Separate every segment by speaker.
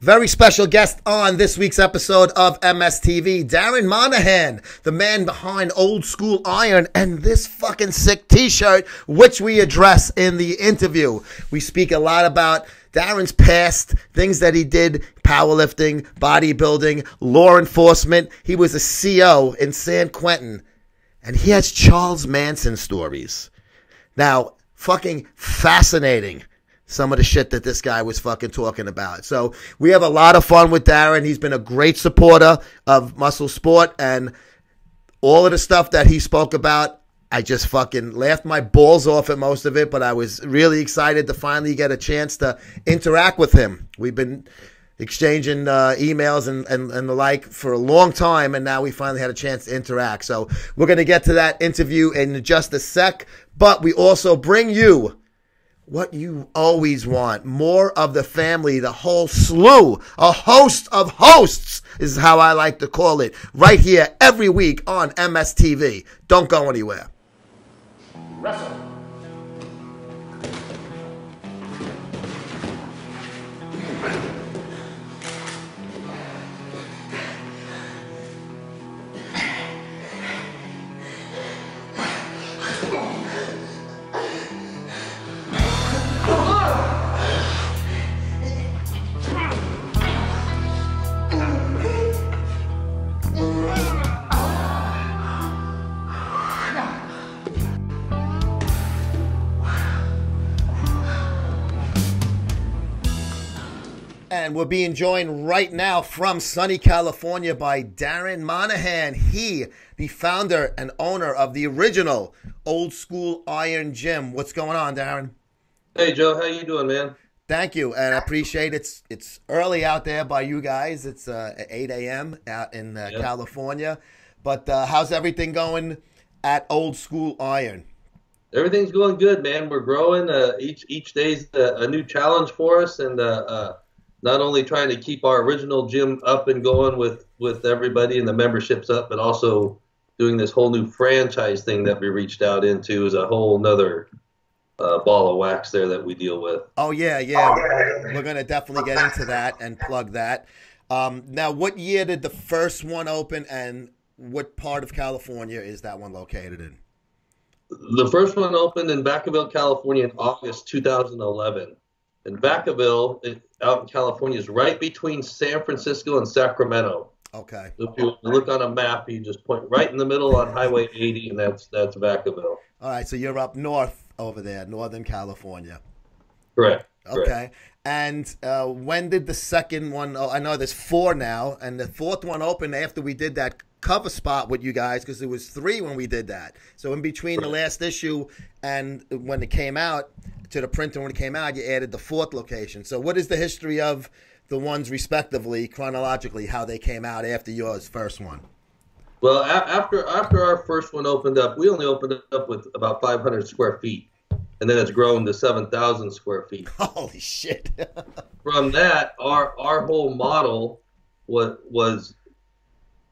Speaker 1: Very special guest on this week's episode of MSTV, Darren Monahan, the man behind Old School Iron and this fucking sick t-shirt, which we address in the interview. We speak a lot about Darren's past, things that he did, powerlifting, bodybuilding, law enforcement. He was a CO in San Quentin, and he has Charles Manson stories. Now, fucking fascinating. Some of the shit that this guy was fucking talking about. So we have a lot of fun with Darren. He's been a great supporter of Muscle Sport, and all of the stuff that he spoke about, I just fucking laughed my balls off at most of it, but I was really excited to finally get a chance to interact with him. We've been exchanging emails and the like for a long time, and now we finally had a chance to interact. So we're going to get to that interview in just a sec, but we also bring you what you always want, more of the family, the whole slew, a host of hosts is how I like to call it, right here every week on MSTV. Don't go anywhere.
Speaker 2: Wrestle.
Speaker 1: And we're being joined right now from sunny California by Darren Monahan. He, the founder and owner of the original Old School Iron Gym. What's going on, Darren?
Speaker 3: Hey, Joe. How you doing, man?
Speaker 1: Thank you, and I appreciate it. It's early out there by you guys. It's 8 a.m. out in California. But how's everything going at Old School Iron?
Speaker 3: Everything's going good, man. We're growing. Each day's a new challenge for us, and not only trying to keep our original gym up and going with everybody and the memberships up, but also doing this whole new franchise thing that we reached out into is a whole nother ball of wax there that we deal with.
Speaker 1: Oh, yeah. We're going to definitely get into that and plug that. Now, what year did the first one open, and what part of California is that one located in?
Speaker 3: The first one opened in Vacaville, California in August 2011. And Vacaville, out in California, is right between San Francisco and Sacramento.
Speaker 1: Okay.
Speaker 3: So if you look on a map, you just point right in the middle on Highway 80, and that's Vacaville.
Speaker 1: All right, so you're up north over there, Northern California.
Speaker 3: Correct.
Speaker 1: Okay. And when did the second one? I know there's 4 now, and the fourth one opened after we did that cover spot with you guys, because there was 3 when we did that. So in between the last issue and when it came out, to the printer when it came out, you added the 4th location. So what is the history of the ones respectively, chronologically, how they came out after yours first one?
Speaker 3: Well, after our first one opened up, we only opened it up with about 500 square feet. And then it's grown to 7,000 square feet.
Speaker 1: Holy shit.
Speaker 3: From that, our whole model was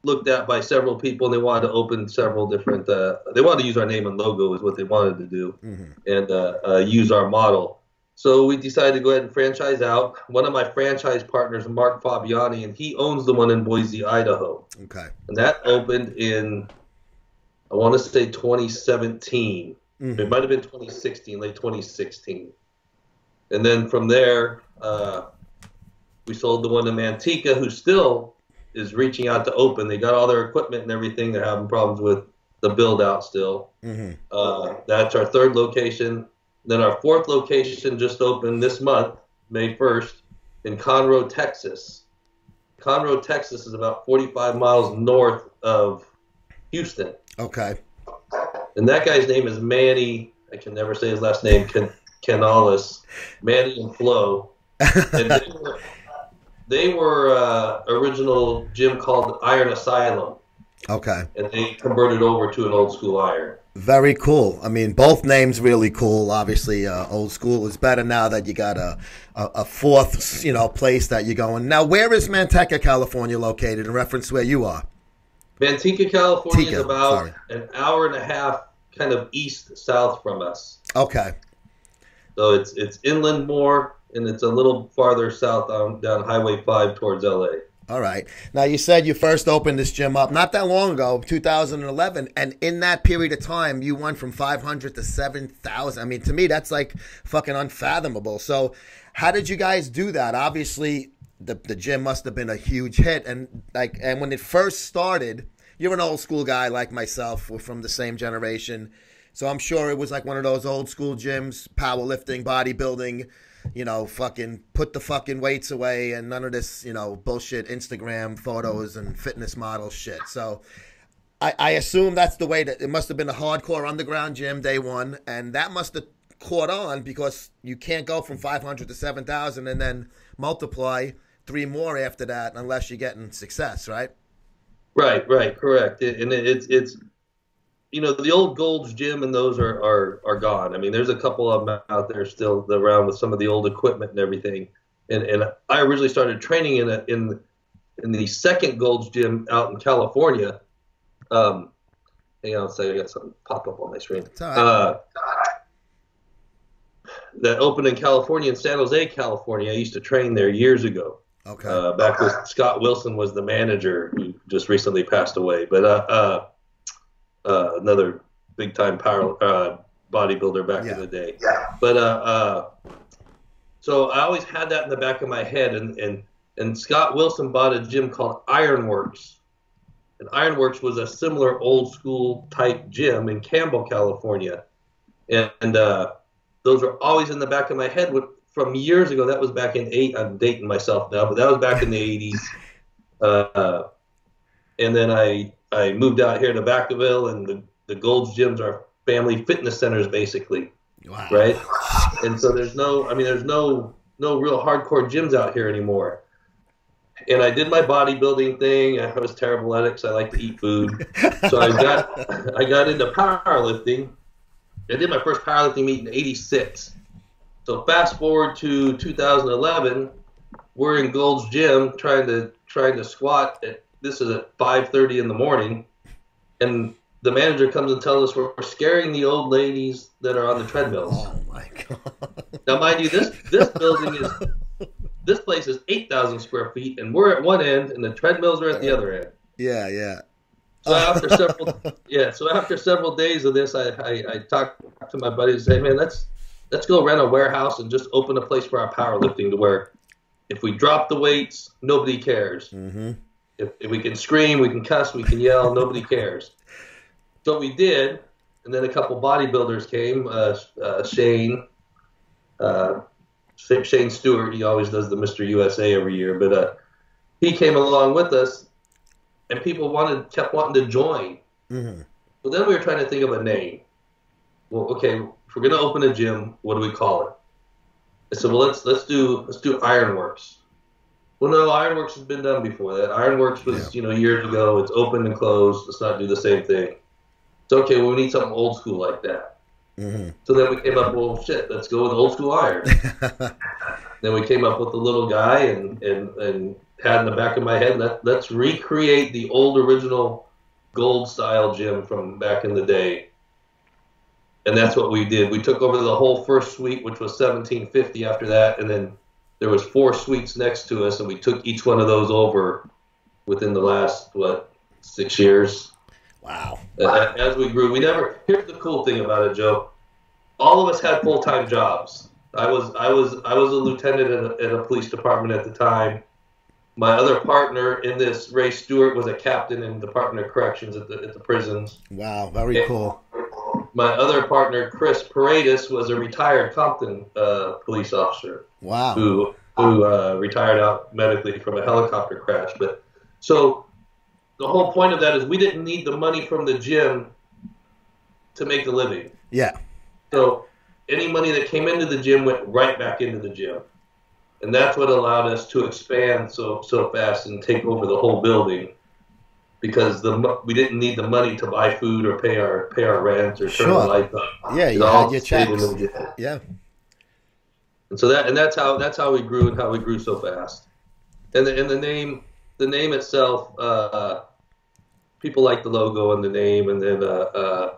Speaker 3: looked at by several people, and they wanted to open several different, they wanted to use our name and logo is what they wanted to do, and use our model. So we decided to go ahead and franchise out. One of my franchise partners, Mark Fabiani, and he owns the one in Boise, Idaho.
Speaker 1: Okay.
Speaker 3: And that opened in, I want to say 2017. It might have been 2016, late 2016. And then from there, we sold the one to Manteca, who still is reaching out to open. They got all their equipment and everything. They're having problems with the build out still. That's our 3rd location. Then our 4th location just opened this month, May 1st, in Conroe, Texas. Conroe, Texas is about 45 miles north of Houston.
Speaker 1: Okay.
Speaker 3: And that guy's name is Manny. I can never say his last name. Canales. Manny and Flo. And they were original gym called Iron Asylum.
Speaker 1: Okay. And
Speaker 3: they converted over to an Old School Iron.
Speaker 1: Very cool. I mean, both names really cool. Obviously, Old School is better now that you got a 4th, place that you're going. Now, where is Manteca, California located in reference to where you are?
Speaker 3: Manteca, California is about an hour and a half kind of east-south from us.
Speaker 1: Okay.
Speaker 3: So it's inland more. and it's a little farther south down Highway 5 towards LA.
Speaker 1: All right. Now, you said you first opened this gym up not that long ago, 2011, and in that period of time, you went from 500 to 7,000. I mean, to me, that's like fucking unfathomable. So how did you guys do that? Obviously, the gym must have been a huge hit, and when it first started, you're an old school guy like myself. We're from the same generation, so I'm sure it was like one of those old school gyms, powerlifting, bodybuilding. You know, fucking put the fucking weights away and none of this, you know, bullshit Instagram photos and fitness model shit. So I assume that's the way that it must have been a hardcore underground gym day one. And that must have caught on because you can't go from 500 to 7,000 and then multiply 3 more after that unless you're getting success, right?
Speaker 3: Right, correct. It's you know, the old Gold's Gym and those are gone. I mean, there's a couple of them out there still around with some of the old equipment and everything. And I originally started training in the second Gold's Gym out in California. Hang on a second, I got something pop up on my screen.
Speaker 1: It's all right.
Speaker 3: That opened in California, in San Jose, California. I used to train there years ago.
Speaker 1: Okay.
Speaker 3: Back when Scott Wilson was the manager, who just recently passed away. But another big time power bodybuilder back in the day. Yeah. But so I always had that in the back of my head, and Scott Wilson bought a gym called Ironworks, and Ironworks was a similar old school type gym in Campbell, California, and those are always in the back of my head from years ago. That was back in I'm dating myself now, but that was back in the 80s. And then I moved out here to Vacaville, and the Gold's Gyms are family fitness centers, basically. Wow. Right? And so there's no real hardcore gyms out here anymore. And I did my bodybuilding thing. I was terrible at it because I like to eat food. So I got into powerlifting. I did my first powerlifting meet in '86. So fast forward to 2011, we're in Gold's Gym trying to squat. This is at 5:30 in the morning, and the manager comes and tells us we're scaring the old ladies that are on the treadmills.
Speaker 1: Oh my god!
Speaker 3: Now, mind you, this place is 8,000 square feet, and we're at one end, and the treadmills are at the other end.
Speaker 1: Yeah.
Speaker 3: So after several days of this, I talked to my buddies and say, man, let's go rent a warehouse and just open a place for our powerlifting, to where if we drop the weights, nobody cares. Mm-hmm. If we can scream, we can cuss, we can yell, nobody cares. So we did, and then a couple bodybuilders came. Shane Stewart, he always does the Mr. USA every year, but he came along with us, and people kept wanting to join. Mm-hmm. So then we were trying to think of a name. Well, okay, if we're going to open a gym, what do we call it? I said, well, let's do Ironworks. Well, no, Ironworks has been done before that. Ironworks was, years ago. It's open and closed. Let's not do the same thing. It's okay. Well, we need something old school like that. Mm-hmm. So then we came up, well, shit, let's go with old school iron. Then we came up with the little guy and had in the back of my head, let's recreate the old original Gold style gym from back in the day. And that's what we did. We took over the whole first suite, which was $1,750 after that, and then there was 4 suites next to us, and we took each one of those over within the last 6 years.
Speaker 1: Wow.
Speaker 3: As we grew, here's the cool thing about it, Joe. All of us had full-time jobs. I was a lieutenant at a police department at the time. My other partner in this, Ray Stewart, was a captain in the Department of Corrections at the prisons.
Speaker 1: Wow, very cool.
Speaker 3: My other partner, Chris Paradis, was a retired Compton police officer.
Speaker 1: Wow.
Speaker 3: Who retired out medically from a helicopter crash. But so the whole point of that is we didn't need the money from the gym to make a living.
Speaker 1: Yeah.
Speaker 3: So any money that came into the gym went right back into the gym. And that's what allowed us to expand so fast and take over the whole building, because we didn't need the money to buy food or pay our rent or turn the lights on.
Speaker 1: Yeah, you had your checks. Yeah.
Speaker 3: And so that's how we grew and how we grew so fast. And the name itself, people like the logo and the name. And then the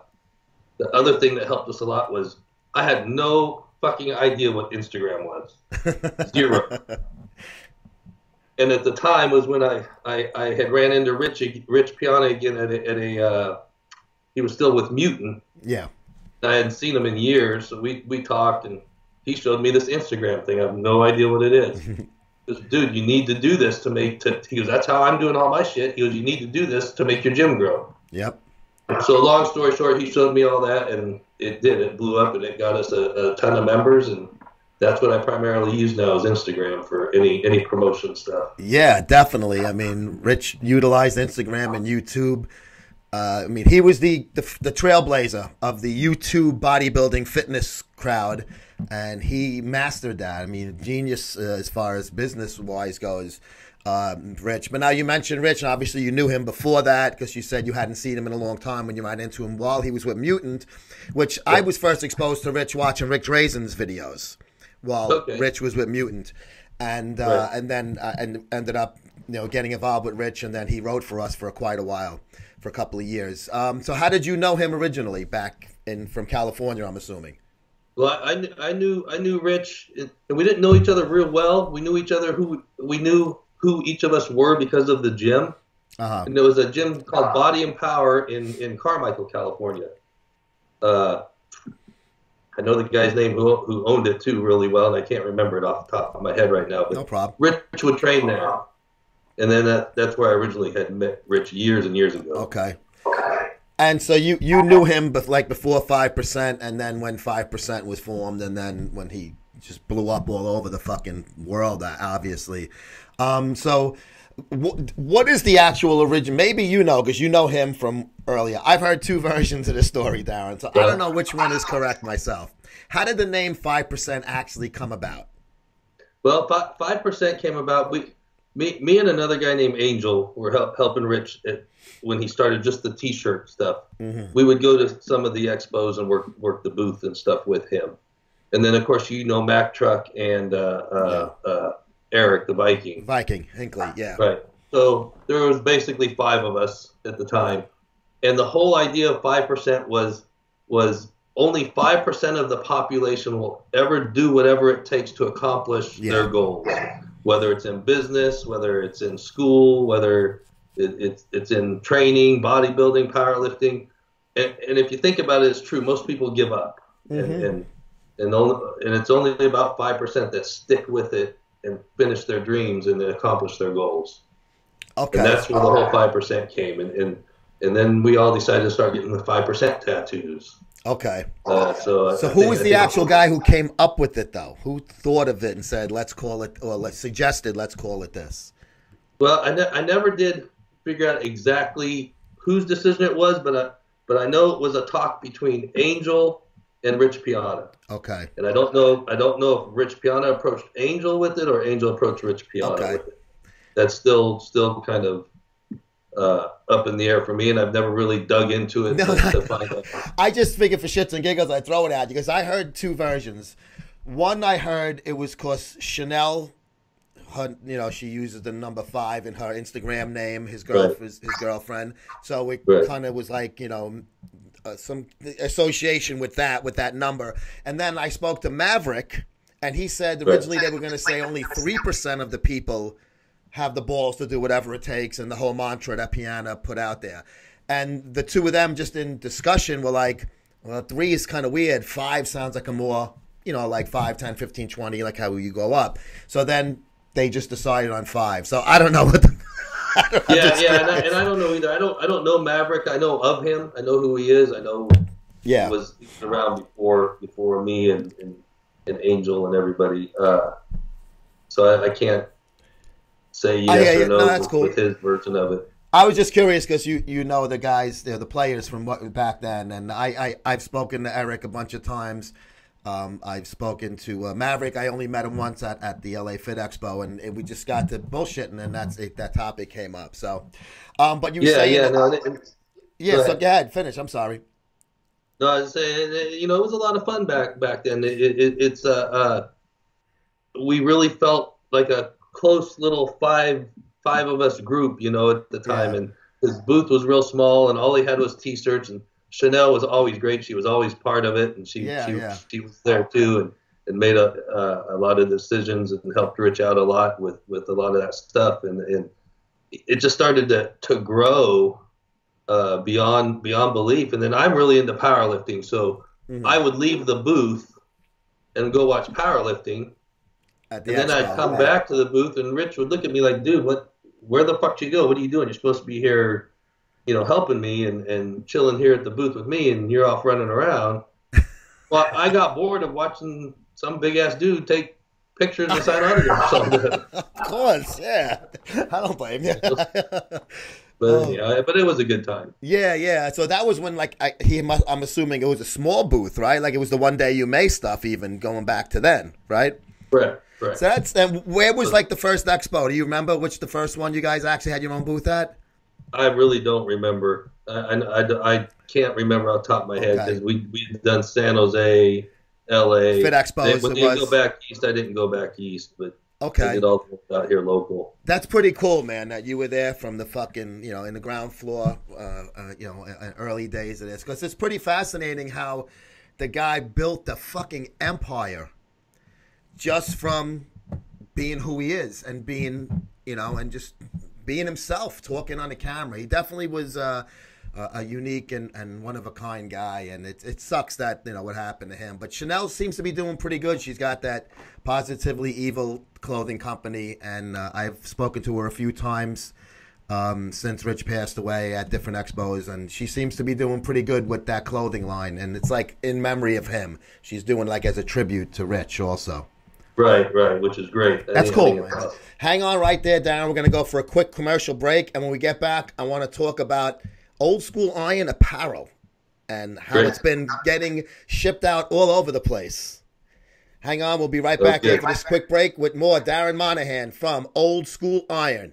Speaker 3: other thing that helped us a lot was I had no fucking idea what Instagram was. Zero. And at the time was when I had ran into Rich Piana again at a he was still with Mutant.
Speaker 1: Yeah.
Speaker 3: I hadn't seen him in years, so we talked, and he showed me this Instagram thing. I have no idea what it is. He goes, dude, you need to do this to make. He goes, that's how I'm doing all my shit. He goes, you need to do this to make your gym grow.
Speaker 1: Yep.
Speaker 3: So long story short, he showed me all that, and it did. It blew up, and it got us a ton of members, and that's what I primarily use now is Instagram for any promotion stuff.
Speaker 1: Yeah, definitely. I mean, Rich utilized Instagram and YouTube. I mean, he was the trailblazer of the YouTube bodybuilding fitness crowd, and he mastered that. I mean, genius as far as business-wise goes, Rich. But now you mentioned Rich, and obviously you knew him before that because you said you hadn't seen him in a long time when you ran into him while he was with Mutant, which I was first exposed to Rich watching Rick Drazen's videos while Rich was with Mutant. And then ended up getting involved with Rich, and then he wrote for us for quite a while. For a couple of years. So how did you know him originally back from California, I'm assuming?
Speaker 3: Well, I knew Rich, and we didn't know each other real well. We knew each other we knew who each of us were because of the gym. Uh-huh. And there was a gym called Body and Power in Carmichael, California. I know the guy's name who owned it too really well, and I can't remember it off the top of my head right now. But
Speaker 1: no problem.
Speaker 3: Rich would train there. And then that's where I originally had met Rich years and years ago.
Speaker 1: Okay. And so you knew him before 5%, and then when 5% was formed, and then when he just blew up all over the fucking world, obviously. So what is the actual origin? Maybe because you know him from earlier. I've heard two versions of the story, Darren, so I don't know which one is correct myself. How did the name 5% actually come about?
Speaker 3: Well, 5% came about. Me and another guy named Angel were helping Rich when he started just the T-shirt stuff. Mm-hmm. We would go to some of the expos and work the booth and stuff with him. And then, of course, Mac Truck and Eric, the Viking.
Speaker 1: Viking, Hinckley, yeah.
Speaker 3: Right. So there was basically 5 of us at the time. And the whole idea of 5% was only 5% of the population will ever do whatever it takes to accomplish their goals. Whether it's in business, whether it's in school, whether it's in training, bodybuilding, powerlifting, and if you think about it, it's true. Most people give up, and it's only about 5% that stick with it and finish their dreams and accomplish their goals. Okay, and that's where the whole 5% came, and then we all decided to start getting the 5% tattoos.
Speaker 1: Okay.
Speaker 3: So
Speaker 1: who was the actual guy who came up with it, though? Who thought of it and said, let's call it, or suggested, let's call it this?
Speaker 3: Well, I never did figure out exactly whose decision it was, but I know it was a talk between Angel and Rich Piana. Okay. And I don't know if Rich Piana approached Angel with it or Angel approached Rich Piana with it. That's still kind of up in the air for me, and I've never really dug into it to find out.
Speaker 1: I just figured for shits and giggles I'd throw it at you because I heard two versions. One I heard it was because Chanel, she uses the number 5 in her Instagram name, his girlfriend. So it kind of was like, some association with that number. And then I spoke to Maverick, and he said originally they were going to say only 3% of the people have the balls to do whatever it takes, and the whole mantra that Piana put out there. And the two of them just in discussion were like, well, 3 is kind of weird. 5 sounds like a more, like 5, 10, 15, 20, like how you go up. So then they just decided on 5. So I don't know what the...
Speaker 3: and I don't know either. I don't know Maverick. I know of him. I know who he is. I know he was around before me and Angel and everybody. So I can't say yes or no with his version of it.
Speaker 1: I was just curious because you know the guys, the players from back then, and I've spoken to Eric a bunch of times. I've spoken to Maverick. I only met him once at the LA Fit Expo, and we just got to bullshitting, and that topic came up. So, but you say so go ahead, finish. I'm sorry.
Speaker 3: No, I was saying, it was a lot of fun back then. It's we really felt like a close little five of us group, at the time, and his booth was real small, and all he had was T-shirts, and Chanel was always great. She was always part of it, and she was there too, and made a lot of decisions and helped Rich out a lot with a lot of that stuff. And it just started to grow beyond belief. And then I'm really into powerlifting. So I would leave the booth and go watch powerlifting. And then I'd come back to the booth and Rich would look at me like, dude, where the fuck did you go? What are you doing? You're supposed to be here, helping me and chilling here at the booth with me, and you're off running around. Well, I got bored of watching some big ass dude take pictures and sign autographs.
Speaker 1: Of course, yeah. I don't blame you.
Speaker 3: But it was a good time.
Speaker 1: Yeah. So that was when, like, I'm assuming it was a small booth, right? Like it was the One Day You May stuff, even going back to then, right?
Speaker 3: Right.
Speaker 1: So where was like the first expo? Do you remember which the first one you guys actually had your own booth at?
Speaker 3: I really don't remember. I can't remember off the top of my head because we'd done San Jose, L.A.
Speaker 1: Fit Expos.
Speaker 3: When they go back east, I didn't go back east, but I did all out here local.
Speaker 1: That's pretty cool, man, that you were there from the fucking, in the ground floor, early days of this. Because it's pretty fascinating how the guy built the fucking empire just from being who he is and being, and just being himself, talking on the camera. He definitely was a unique and one-of-a-kind guy, and it sucks that, what happened to him. But Chanel seems to be doing pretty good. She's got that Positively Evil clothing company, and I've spoken to her a few times since Rich passed away at different expos, and she seems to be doing pretty good with that clothing line, and it's like in memory of him. She's doing like as a tribute to Rich also.
Speaker 3: Right, which is great.
Speaker 1: That's cool, man. Hang on right there, Darren. We're going to go for a quick commercial break, and when we get back, I want to talk about Old School Iron apparel and how it's been getting shipped out all over the place. Hang on, we'll be right back after this quick break with more Darren Monahan from Old School Iron.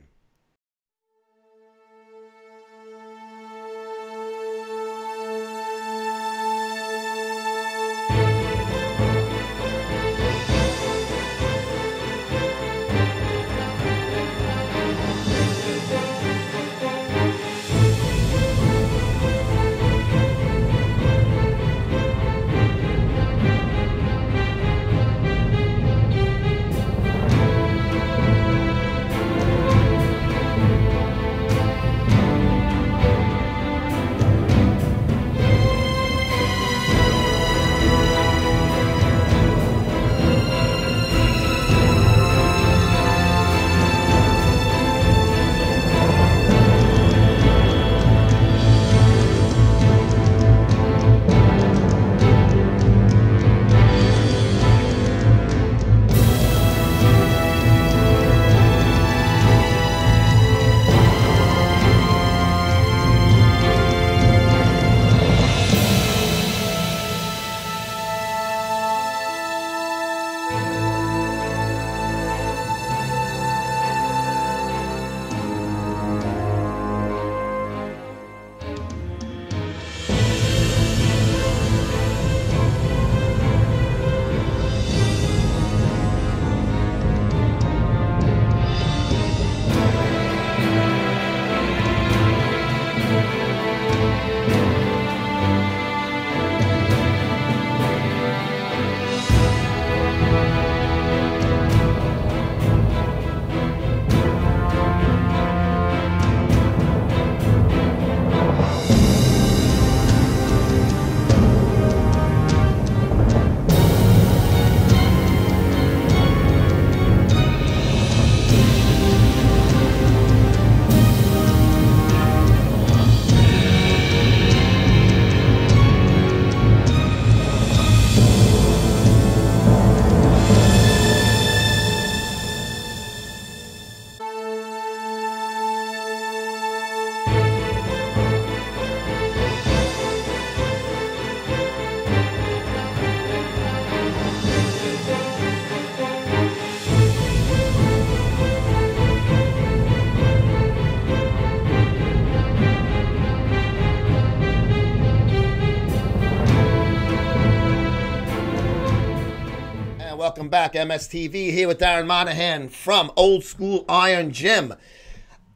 Speaker 1: Welcome back, MSTV, here with Darren Monahan from Old School Iron Gym.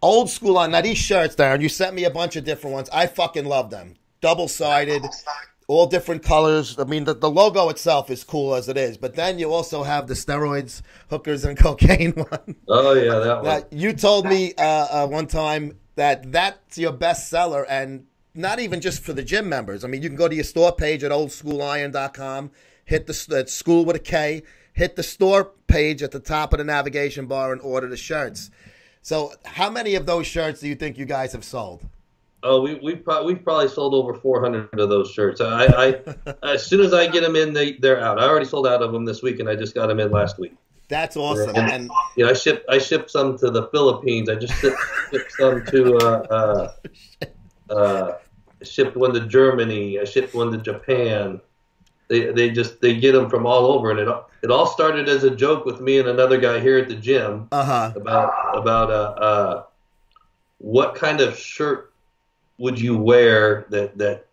Speaker 1: Old School Iron. Now, these shirts, Darren, you sent me a bunch of different ones. I fucking love them. Double-sided. all different colors. I mean, the logo itself is cool as it is, but then you also have the steroids, hookers, and cocaine one.
Speaker 3: Oh yeah, that one.
Speaker 1: Now, you told me one time that that's your best seller, and not even just for the gym members. I mean, you can go to your store page at oldschooliron.com, hit the Skool with a K, hit the store page at the top of the navigation bar and order the shirts. So how many of those shirts do you think you guys have sold?
Speaker 3: Oh, we've probably sold over 400 of those shirts. I as soon as I get them in, they're out. I already sold out of them this week, and I just got them in last week.
Speaker 1: That's awesome. And
Speaker 3: you know, I shipped some to the Philippines. I just shipped some to shipped one to Germany. I shipped one to Japan. They get them from all over, and it all started as a joke with me and another guy here at the gym about what kind of shirt would you wear that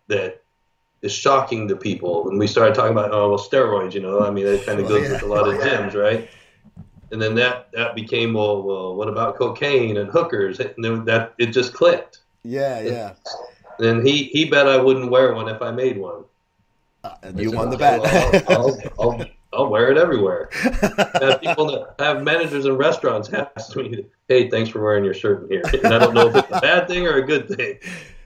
Speaker 3: is shocking to people. And we started talking about steroids. You know, I mean, it kind of goes with a lot of gyms, right? And then that became well, what about cocaine and hookers? And then that it just clicked.
Speaker 1: Yeah.
Speaker 3: And he bet I wouldn't wear one if I made one.
Speaker 1: And you won the bet.
Speaker 3: I'll wear it everywhere. I have managers in restaurants ask me, "Hey, thanks for wearing your shirt in here." And I don't know if it's a bad thing or a good thing.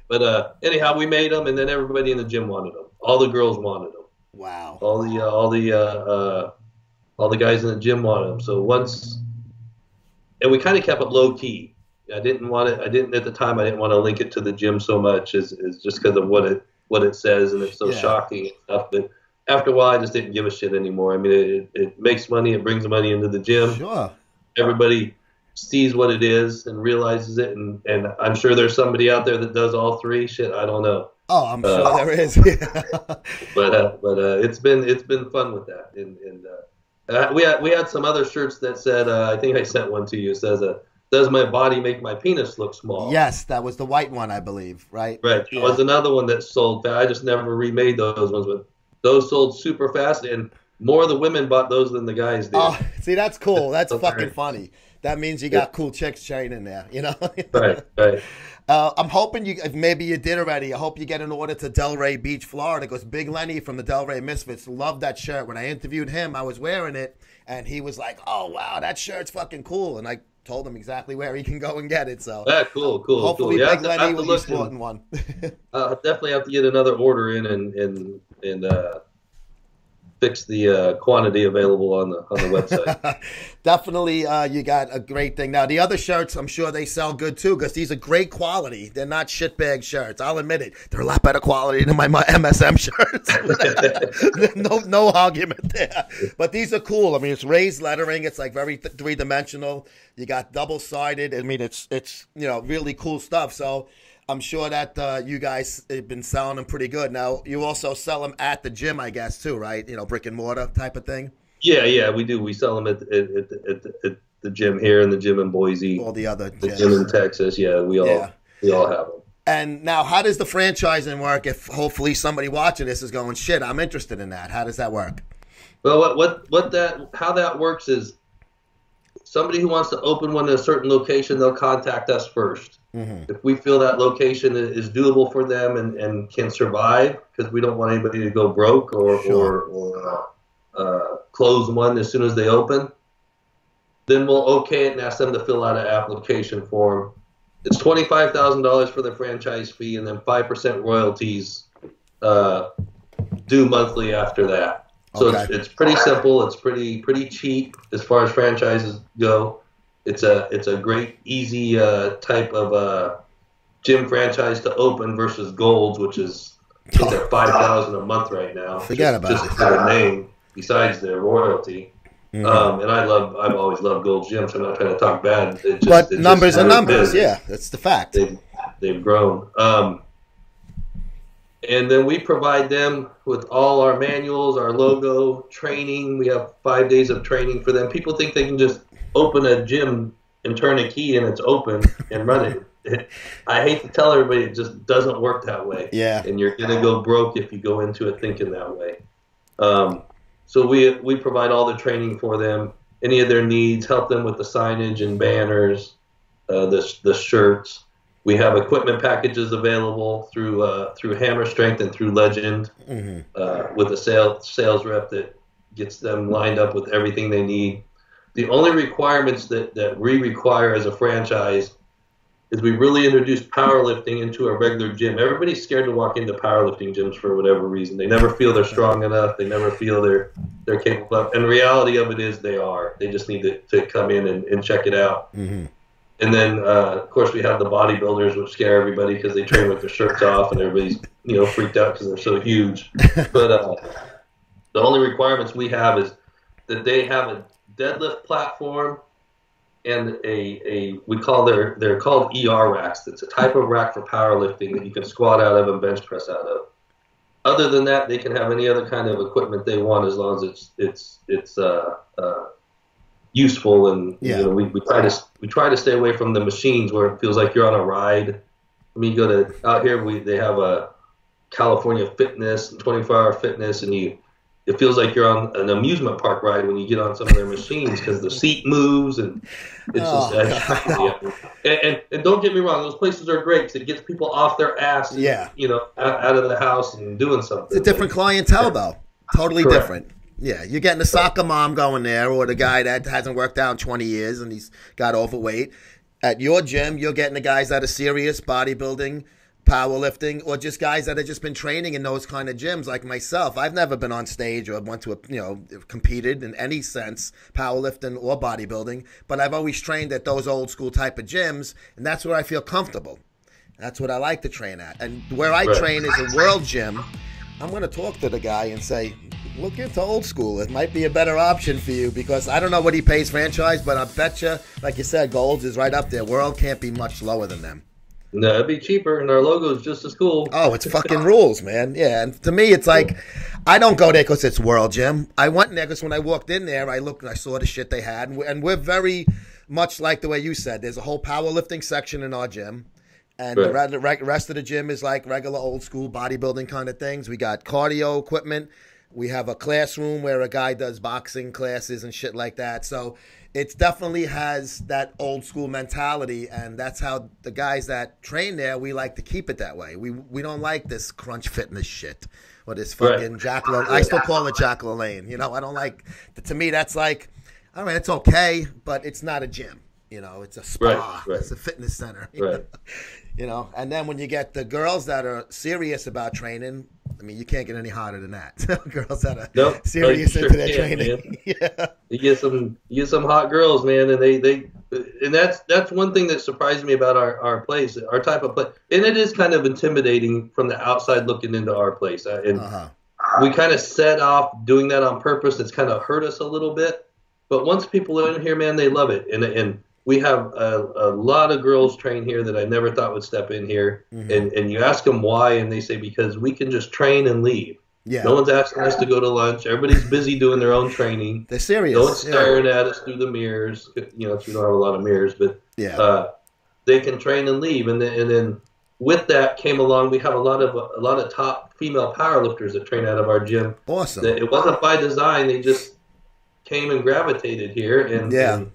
Speaker 3: But anyhow, we made them, and then everybody in the gym wanted them. All the girls wanted them.
Speaker 1: Wow.
Speaker 3: All the guys in the gym wanted them. So and we kind of kept it low key. I didn't at the time. I didn't want to link it to the gym so much, as just because of what it says, and it's so shocking and stuff. But after a while, I just didn't give a shit anymore. I mean, it makes money. It brings money into the gym. Sure. Everybody sees what it is and realizes it, and I'm sure there's somebody out there that does all three. Shit, I don't know.
Speaker 1: Oh, I'm sure there is.
Speaker 3: but it's been fun with that, and we had some other shirts that said, I think I sent one to you. It says, "Does my body make my penis look small?"
Speaker 1: Yes, that was the white one, I believe, right?
Speaker 3: Right. There was another one that sold. I just never remade those ones, but those sold super fast, and more of the women bought those than the guys did.
Speaker 1: Oh, see, that's cool. That's fucking funny. That means you got cool chicks training there, you know?
Speaker 3: Right.
Speaker 1: I'm hoping maybe you did already. I hope you get an order to Delray Beach, Florida, because Big Lenny from the Delray Misfits loved that shirt. When I interviewed him, I was wearing it, and he was like, "Oh, wow, that shirt's fucking cool." And I told him exactly where he can go and get it. So
Speaker 3: cool.
Speaker 1: Hopefully
Speaker 3: Yeah,
Speaker 1: Big Lenny will be sporting one.
Speaker 3: I'll definitely have to get another order in and fix the quantity available on the website.
Speaker 1: Definitely, you got a great thing. Now, the other shirts, I'm sure they sell good too, because these are great quality. They're not shitbag shirts. I'll admit it. They're a lot better quality than my MSM shirts. no argument there. But these are cool. I mean, it's raised lettering. It's like very three-dimensional. You got double-sided. I mean, it's really cool stuff. So I'm sure that you guys have been selling them pretty good. Now, you also sell them at the gym, I guess, too, right? You know, brick and mortar type of thing.
Speaker 3: Yeah, we do. We sell them at the gym here and the gym in Boise.
Speaker 1: All the other
Speaker 3: gyms. Gym in Texas. Yeah, we all have them.
Speaker 1: And now, how does the franchising work? If hopefully somebody watching this is going, "Shit, I'm interested in that." How does that work?
Speaker 3: Well, how that works is somebody who wants to open one in a certain location, they'll contact us first. Mm-hmm. If we feel that location is doable for them and can survive, because we don't want anybody to go broke or close one as soon as they open, then we'll okay it and ask them to fill out an application form. It's $25,000 for the franchise fee, and then 5% royalties due monthly after that. So it's pretty simple. It's pretty cheap as far as franchises go. It's a great, easy type of gym franchise to open versus Gold's, which is at $5,000 a month right now.
Speaker 1: Forget about it.
Speaker 3: Just their name, besides their royalty. Mm-hmm. And I've always loved Gold's Gym, so I'm not trying to talk bad.
Speaker 1: But numbers are numbers. Yeah, that's the fact.
Speaker 3: They've grown. And then we provide them with all our manuals, our logo, training. We have 5 days of training for them. People think they can just open a gym and turn a key and it's open and run it. I hate to tell everybody, it just doesn't work that way.
Speaker 1: Yeah.
Speaker 3: And you're going to go broke if you go into it thinking that way. So we provide all the training for them, any of their needs, help them with the signage and banners, the shirts. We have equipment packages available through Hammer Strength and through Legend, with a sales rep that gets them lined up with everything they need. The only requirements that we require as a franchise is we really introduce powerlifting into a regular gym. Everybody's scared to walk into powerlifting gyms for whatever reason. They never feel they're strong enough. They never feel they're capable of. And the reality of it is they are. They just need to come in and check it out. And then, of course, we have the bodybuilders, which scare everybody because they train with their shirts off, and everybody's freaked out because they're so huge. But the only requirements we have is that they have a deadlift platform and they're called ER racks. It's a type of rack for powerlifting that you can squat out of and bench press out of. Other than that, they can have any other kind of equipment they want as long as it's useful. And we try to stay away from the machines where it feels like you're on a ride. I mean, you go to out here, they have a California Fitness, 24-hour fitness, and it feels like you're on an amusement park ride when you get on some of their machines because the seat moves and it's and don't get me wrong, those places are great because it gets people off their ass, out of the house and doing something.
Speaker 1: It's a different clientele though, totally different. Yeah, you're getting a soccer mom going there, or the guy that hasn't worked out in 20 years and he's got overweight. At your gym, you're getting the guys that are serious, bodybuilding, powerlifting, or just guys that have just been training in those kind of gyms like myself. I've never been on stage or went to competed in any sense, powerlifting or bodybuilding, but I've always trained at those old school type of gyms, and that's where I feel comfortable. That's what I like to train at. And where I train is a world gym. I'm going to talk to the guy and say, look into old school. It might be a better option for you because I don't know what he pays franchise, but I bet you, like you said, Gold's is right up there. World can't be much lower than them.
Speaker 3: No, it'd be cheaper, and our logo is just as cool.
Speaker 1: Oh, it's fucking rules, man. Yeah, and to me, it's like, I don't go there because it's World Gym. I went in there because when I walked in there, I looked and I saw the shit they had, and we're very much like the way you said. There's a whole powerlifting section in our gym, and the rest of the gym is like regular old school bodybuilding kind of things. We got cardio equipment. We have a classroom where a guy does boxing classes and shit like that. So it definitely has that old school mentality, and that's how the guys that train there, we like to keep it that way. We don't like this crunch fitness shit or this fucking Jack LaLanne. I still call it Jack LaLanne. I don't like, to me, that's like, I mean, it's okay, but it's not a gym. It's a spa. It's a fitness center. And then when you get the girls that are serious about training, I mean, you can't get any hotter than that. Girls that are serious into their training.
Speaker 3: You get some hot girls, man, and that's one thing that surprised me about our place, our type of place, and it is kind of intimidating from the outside looking into our place. And we kind of set off doing that on purpose. It's kind of hurt us a little bit, but once people are in here, man, they love it, and we have a lot of girls train here that I never thought would step in here. And you ask them why, and they say because we can just train and leave. Yeah. No one's asking us to go to lunch. Everybody's busy doing their own training.
Speaker 1: They're serious.
Speaker 3: No one's staring at us through the mirrors. If you don't have a lot of mirrors, but they can train and leave. And then with that came along, we have a lot of top female powerlifters that train out of our gym.
Speaker 1: Awesome.
Speaker 3: It wasn't by design. They just came and gravitated here, and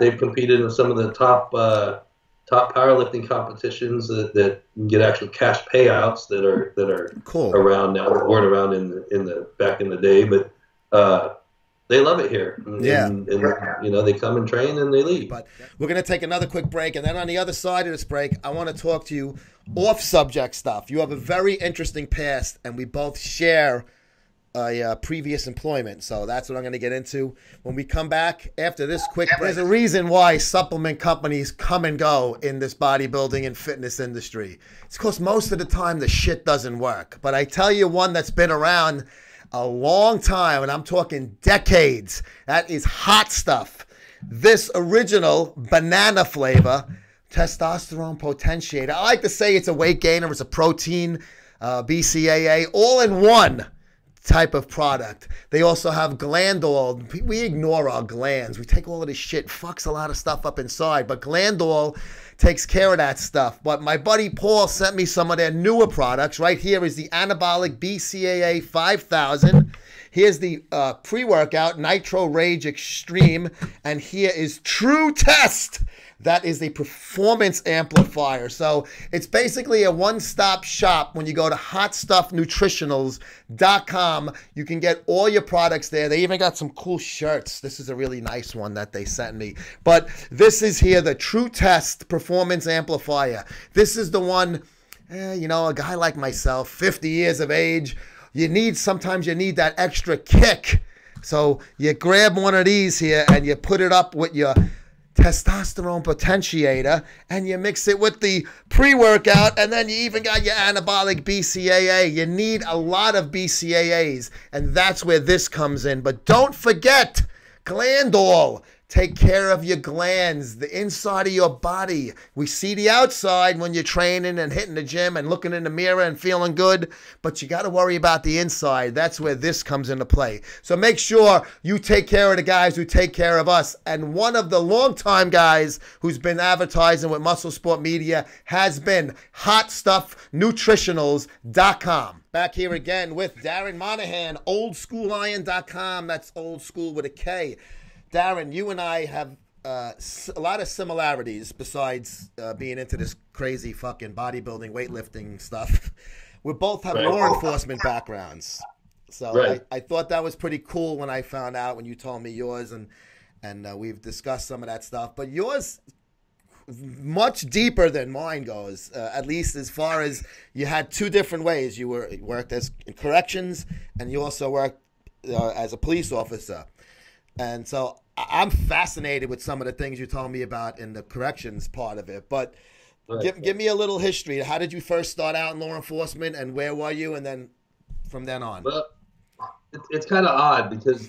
Speaker 3: they've competed in some of the top powerlifting competitions that get actual cash payouts that are
Speaker 1: cool
Speaker 3: around now, that weren't around in the back in the day, but they love it here. And they come and train and they leave.
Speaker 1: But we're gonna take another quick break, and then on the other side of this break, I want to talk to you off subject stuff. You have a very interesting past, and we both share a previous employment, so that's what I'm going to get into when we come back after this quick break. There's a reason why supplement companies come and go in this bodybuilding and fitness industry. It's because most of the time the shit doesn't work. But I tell you one that's been around a long time, and I'm talking decades. That is hot stuff. This original banana flavor, testosterone potentiator. I like to say it's a weight gainer. It's a protein, BCAA, all in one type of product. They also have Glandol. We ignore our glands. We take all of this shit, fucks a lot of stuff up inside, but Glandol takes care of that stuff. But my buddy Paul sent me some of their newer products. Right here is the Anabolic BCAA 5000. Here's the pre-workout Nitro Rage Extreme, and here is True Test. That is a performance amplifier. So it's basically a one-stop shop. When you go to hotstuffnutritionals.com, you can get all your products there. They even got some cool shirts. This is a really nice one that they sent me. But this is here, the True Test Performance Amplifier. This is the one, you know, a guy like myself, 50 years of age, sometimes you need that extra kick. So you grab one of these here and you put it up with your testosterone potentiator and you mix it with the pre-workout, and then you even got your anabolic BCAA. You need a lot of BCAAs, and that's where this comes in. But don't forget, Glandol. Take care of your glands, the inside of your body. We see the outside when you're training and hitting the gym and looking in the mirror and feeling good, but you got to worry about the inside. That's where this comes into play. So make sure you take care of the guys who take care of us. And one of the longtime guys who's been advertising with Muscle Sport Media has been HotStuffNutritionals.com. Back here again with Darren Monahan, oldschooliron.com. That's old school with a K. Darren, you and I have a lot of similarities besides being into this crazy fucking bodybuilding, weightlifting stuff. We both have law enforcement backgrounds. So I thought that was pretty cool when I found out, when you told me yours, and we've discussed some of that stuff. But yours much deeper than mine goes, at least as far as you had two different ways. You worked as in corrections, and you also worked as a police officer. And so I'm fascinated with some of the things you told me about in the corrections part of it. But give me a little history. How did you first start out in law enforcement, and where were you, and then from then on?
Speaker 3: Well, it's kind of odd because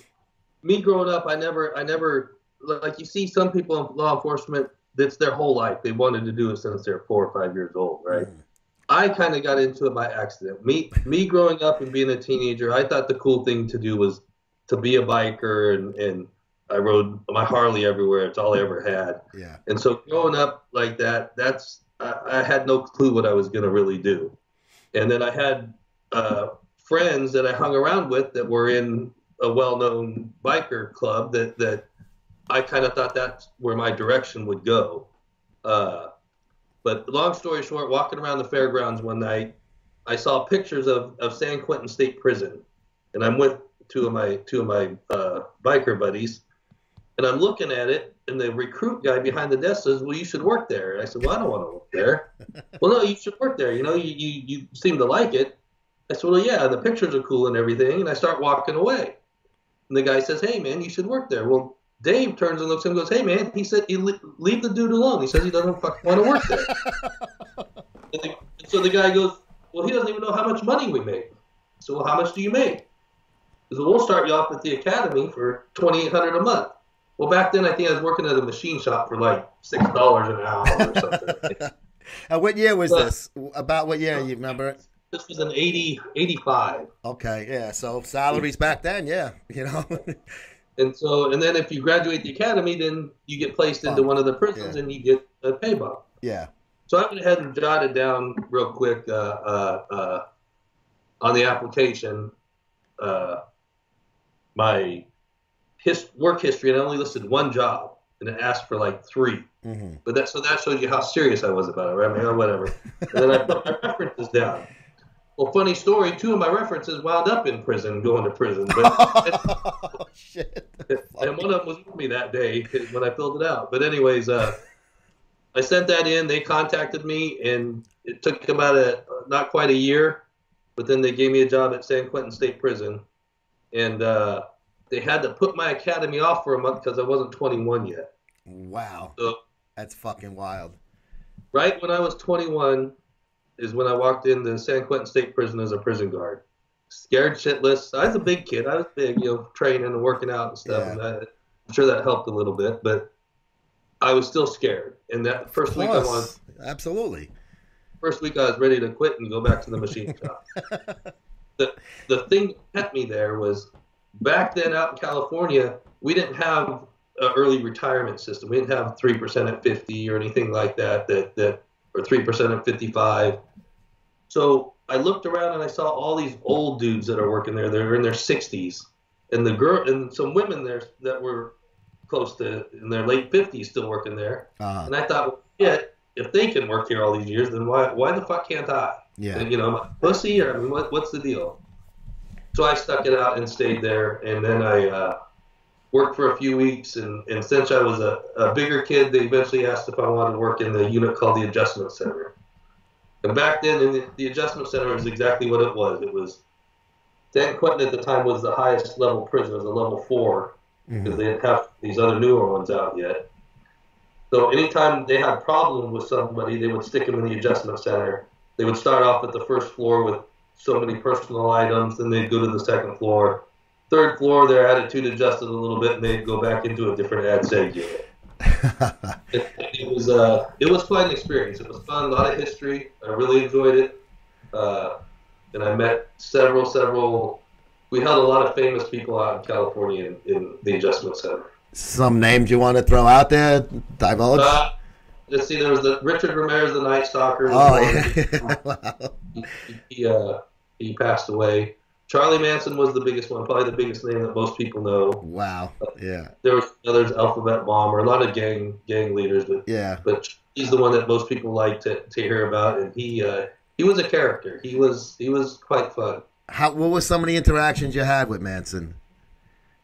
Speaker 3: me growing up, I never like, you see some people in law enforcement, that's their whole life. They wanted to do it since they're 4 or 5 years old, right? I kind of got into it by accident. Me growing up and being a teenager, I thought the cool thing to do was to be a biker, and I rode my Harley everywhere. It's all I ever had. Yeah. And so growing up like that, I had no clue what I was going to really do. And then I had friends that I hung around with that were in a well-known biker club that I kind of thought that's where my direction would go. But long story short, walking around the fairgrounds one night, I saw pictures of San Quentin State Prison, and I'm with two of my biker buddies, and I'm looking at it, and the recruit guy behind the desk says, "Well, you should work there." And I said, "Well, I don't want to work there." "Well, no, you should work there. You know, you seem to like it." I said, "Well, yeah, the pictures are cool and everything." And I start walking away, and the guy says, "Hey, man, you should work there." Well, Dave turns and looks at him and goes, "Hey, man," he said, "leave the dude alone. He says he doesn't fucking want to work there." and so the guy goes, "Well, he doesn't even know how much money we make." So, "Well, how much do you make?" He said, "We'll start you off at the academy for $2,800 a month." Well, back then, I think I was working at a machine shop for like $6 an hour or something.
Speaker 1: And what year was this? About what year, you remember?
Speaker 3: This was in 85.
Speaker 1: Okay, yeah. So salaries back then, yeah, you know.
Speaker 3: And then if you graduate the academy, then you get placed into one of the prisons, and you get a pay bump. Yeah. So I went ahead and jotted down real quick on the application my work history, and I only listed one job, and it asked for like 3. Mm-hmm. But that shows you how serious I was about it, right? I mean, whatever. And then I put my references down. Well, funny story, 2 of my references wound up in prison, going to prison. But
Speaker 1: oh, shit.
Speaker 3: And one of them was with me that day when I filled it out. But anyways, I sent that in. They contacted me, and it took about not quite a year, but then they gave me a job at San Quentin State Prison. And they had to put my academy off for a month because I wasn't 21 yet.
Speaker 1: Wow.
Speaker 3: So,
Speaker 1: that's fucking wild.
Speaker 3: Right when I was 21 is when I walked into San Quentin State Prison as a prison guard. Scared shitless. I was a big kid. I was big, training and working out and stuff. Yeah. And I'm sure that helped a little bit, but I was still scared. And that first week I was.
Speaker 1: Absolutely.
Speaker 3: First week I was ready to quit and go back to the machine shop. The thing that kept me there was, back then out in California, we didn't have an early retirement system. We didn't have 3% at 50 or anything like that, or 3% at 55. So I looked around and I saw all these old dudes that are working there. They're in their 60s, and and some women there that were close to in their late 50s still working there. And I thought, well, yeah, if they can work here all these years, then why the fuck can't I?
Speaker 1: Yeah.
Speaker 3: And, you know, am I pussy, or I mean, what's the deal? So I stuck it out and stayed there, and then I worked for a few weeks, and since I was a bigger kid, they eventually asked if I wanted to work in the unit called the Adjustment Center. And back then, the Adjustment Center was exactly what it was. It was San Quentin at the time was the highest level prison, it was a level 4, because they didn't have these other newer ones out yet. So anytime they had problems with somebody, they would stick them in the Adjustment Center. They would start off at the first floor with so many personal items, then they'd go to the second floor. Third floor, their attitude adjusted a little bit, and they'd go back into a different ad seg unit. It was quite an experience. It was fun, a lot of history. I really enjoyed it. And I met several. We held a lot of famous people out in California in the Adjustment Center. Some
Speaker 1: names you want to throw out there? Divulge?
Speaker 3: Let's see, there was the Richard Ramirez, the Night Stalker.
Speaker 1: Oh, yeah.
Speaker 3: He passed away. Charlie Manson was the biggest one, probably the biggest name that most people know.
Speaker 1: Wow. Yeah.
Speaker 3: There was others, Alphabet Bomber, a lot of gang leaders, but he's the one that most people like to hear about, and he was a character. He was quite fun.
Speaker 1: What was some of the interactions you had with Manson?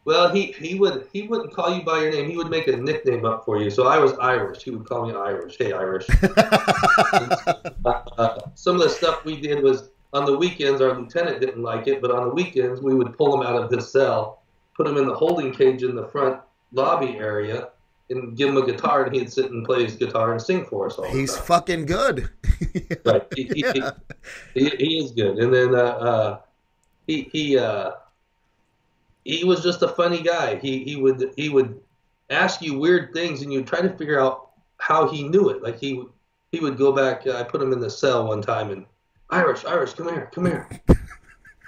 Speaker 3: Well, he wouldn't call you by your name. He would make a nickname up for you. So I was Irish. He would call me Irish. Hey, Irish. Some of the stuff we did was on the weekends. Our lieutenant didn't like it, but on the weekends we would pull him out of his cell, put him in the holding cage in the front lobby area, and give him a guitar, and he'd sit and play his guitar and sing for us all the time.
Speaker 1: He's fucking good.
Speaker 3: Right. He is good. And then he was just a funny guy. He would ask you weird things, and you'd try to figure out how he knew it. Like he would go back. I put him in the cell one time, and Irish, come here.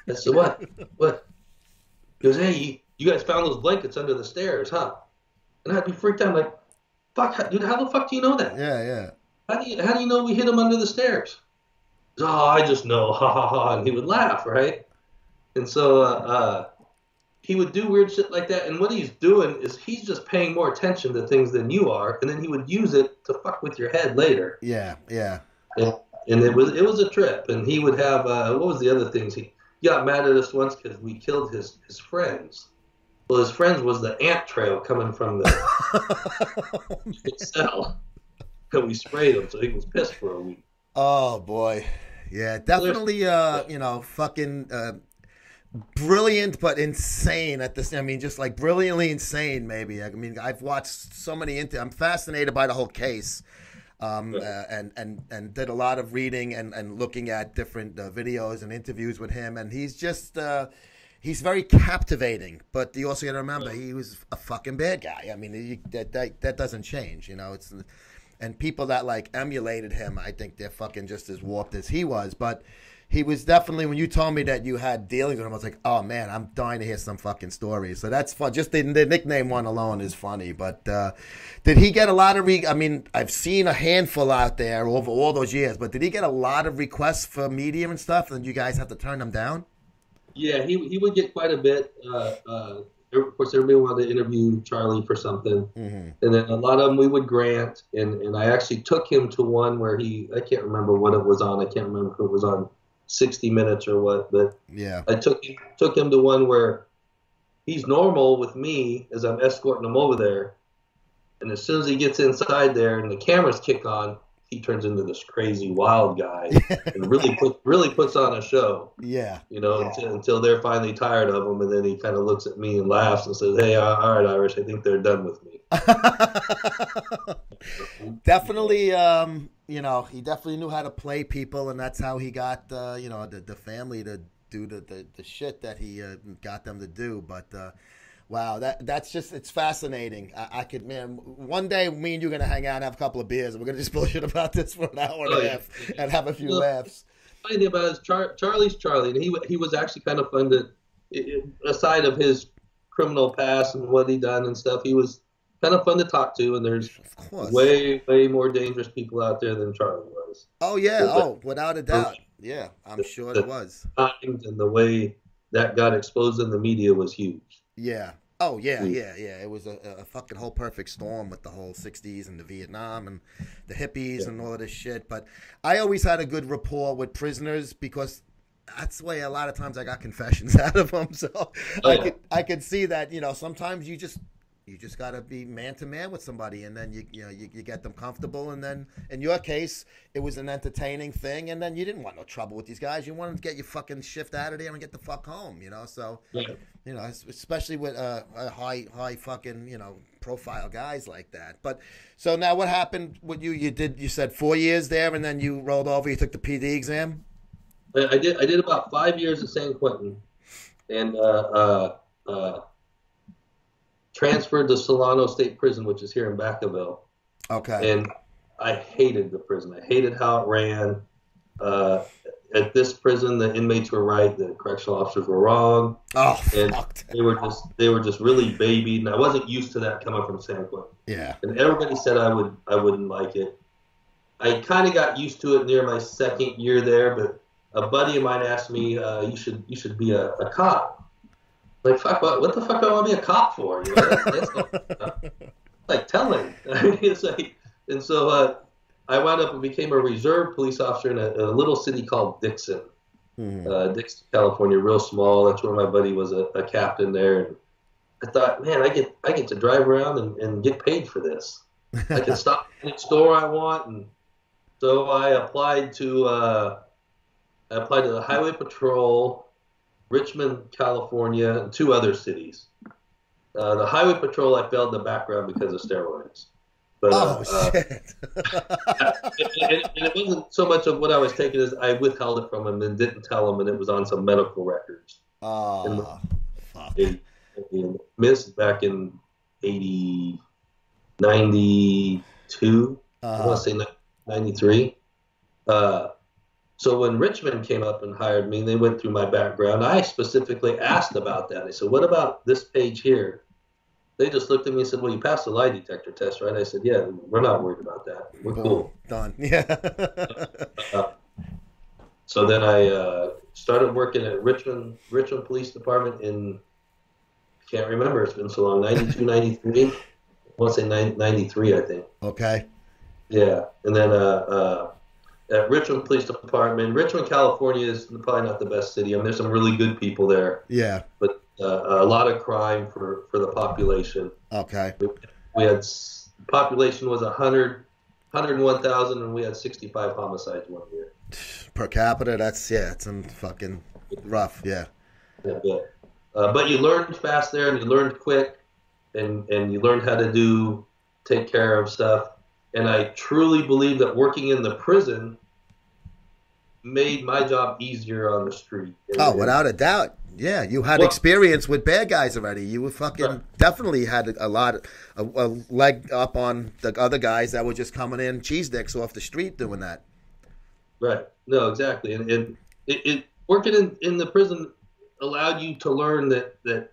Speaker 3: I said, what? He goes, hey, you guys found those blankets under the stairs, huh? And I'd be freaked out. I'm like, fuck, dude, how the fuck do you know that?
Speaker 1: Yeah.
Speaker 3: How do you know we hid them under the stairs? He goes, oh, I just know, ha ha ha, and he would laugh, right? And so he would do weird shit like that, and what he's doing is he's just paying more attention to things than you are, and then he would use it to fuck with your head later.
Speaker 1: Yeah.
Speaker 3: And it was a trip, and he would have what was the other things? He got mad at us once because we killed his friends. Well, his friends was the ant trail coming from the cell, and we sprayed him, so he was pissed for a week.
Speaker 1: Oh boy, yeah, definitely. Fucking brilliant, but insane at this. I mean, just like brilliantly insane. Maybe. I mean, I've watched so many. I'm fascinated by the whole case. And did a lot of reading and looking at different videos and interviews with him, and he's just he's very captivating. But you also got to remember he was a fucking bad guy. I mean, that doesn't change, you know. And people that like emulated him, I think they're fucking just as warped as he was. But he was definitely, when you told me that you had dealings with him, I was like, oh man, I'm dying to hear some fucking stories. So that's fun. Just the nickname one alone is funny. But did he get a lot of I mean, I've seen a handful out there over all those years, but did he get a lot of requests for media and stuff, and you guys have to turn them down?
Speaker 3: Yeah, he would get quite a bit. Of course, everybody wanted to interview Charlie for something. Mm-hmm. And then a lot of them we would grant. And I actually took him to one where I can't remember what it was on. I can't remember if it was on 60 Minutes or what, but
Speaker 1: yeah,
Speaker 3: I took him to one where he's normal with me as I'm escorting him over there, and as soon as he gets inside there and the cameras kick on, he turns into this crazy wild guy and really puts on a show.
Speaker 1: Yeah,
Speaker 3: you know, until they're finally tired of him, and then he kind of looks at me and laughs and says, "Hey, all right, Irish, I think they're done with me."
Speaker 1: Definitely, you know, he definitely knew how to play people, and that's how he got, you know, the family to do the shit that he got them to do. But wow, that's just, it's fascinating. I could, man, one day me and you are gonna hang out and have a couple of beers, and we're gonna just bullshit about this for an hour and a half and have a few laughs.
Speaker 3: The funny thing about it is Charlie's Charlie, and he was actually kind of fun to, aside of his criminal past and what he done and stuff, he was kind of fun to talk to, and there's way more dangerous people out there than Charlie was.
Speaker 1: Oh yeah, without a doubt. Yeah, I'm sure there was.
Speaker 3: Times and the way that got exposed in the media was huge.
Speaker 1: Yeah. Oh, yeah. It was a fucking whole perfect storm with the whole 60s and the Vietnam and the hippies and all of this shit. But I always had a good rapport with prisoners because that's the way a lot of times I got confessions out of them. So I could see that, you know, sometimes you just got to be man to man with somebody, and then you get them comfortable, and then in your case it was an entertaining thing, and then you didn't want no trouble with these guys. You wanted to get your fucking shift out of there and get the fuck home, you know. So you know, especially with a high fucking, you know, profile guys like that. But so now what happened with you? You said 4 years there, and then you rolled over. You took the PD exam.
Speaker 3: I did about 5 years at San Quentin, and transferred to Solano State Prison, which is here in Vacaville. Okay. And I hated the prison. I hated how it ran. At this prison, the inmates were right. The correctional officers were wrong. Oh, and fuck. They were just really babied, and I wasn't used to that coming from San Quentin. Yeah. And everybody said I wouldn't like it. I kind of got used to it near my second year there, but a buddy of mine asked me, "You should be a cop." Like, fuck, what the fuck do I want to be a cop for? You know, that's like telling. It's like, and so I wound up and became a reserve police officer in a little city called Dixon, Dixon, California, real small. That's where my buddy was a captain there. And I thought, man, I get to drive around and get paid for this. I can stop at any store I want, and so I applied to the Highway Patrol, Richmond, California, and 2 other cities. The Highway Patrol, I failed the background because of steroids. But, shit. and it wasn't so much of what I was taking as I withheld it from them and didn't tell them, and it was on some medical records. Oh, fuck. And missed back in 92, I want to say 93. So when Richmond came up and hired me, they went through my background. I specifically asked about that. I said, what about this page here? They just looked at me and said, well, you passed the lie detector test, right? I said, yeah, we're not worried about that. We're cool. Done. Yeah. So then I started working at Richmond Police Department in, I can't remember, it's been so long, 92, 93. I want to say 93, I think. Okay. Yeah. And then at Richmond Police Department. Richmond, California is probably not the best city. I mean, there's some really good people there. Yeah. But a lot of crime for the population. Okay. We had, population was 101,000, and we had 65 homicides one year.
Speaker 1: Per capita, it's fucking rough, yeah.
Speaker 3: Yeah. But you learned fast there, and you learned quick, and you learned how to take care of stuff. And I truly believe that working in the prison made my job easier on the street.
Speaker 1: Oh, without a doubt. Yeah, you had experience with bad guys already. You were fucking definitely had a leg up on the other guys that were just coming in cheese dicks off the street doing that.
Speaker 3: Right. No, exactly. And it working in the prison allowed you to learn that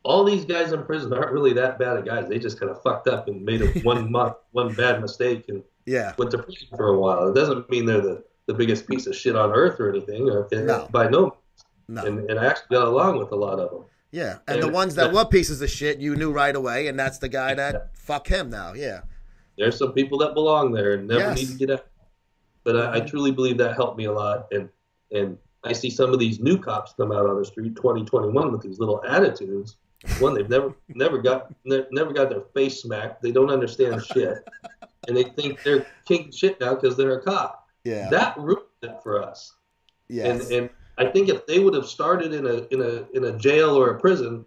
Speaker 3: all these guys in prison aren't really that bad of guys. They just kind of fucked up and made one bad mistake and went to prison for a while. It doesn't mean they're the biggest piece of shit on earth or anything. No. By no means. No. And I actually got along with a lot of them.
Speaker 1: Yeah, and the ones that were pieces of shit, you knew right away, and that's the guy that fuck him now. Yeah.
Speaker 3: There's some people that belong there and never need to get out. But I truly believe that helped me a lot. And I see some of these new cops come out on the street, 2021, with these little attitudes. One, they've never got their face smacked. They don't understand shit, and they think they're king shit now because they're a cop. Yeah, that ruined it for us. Yes, and I think if they would have started in a jail or a prison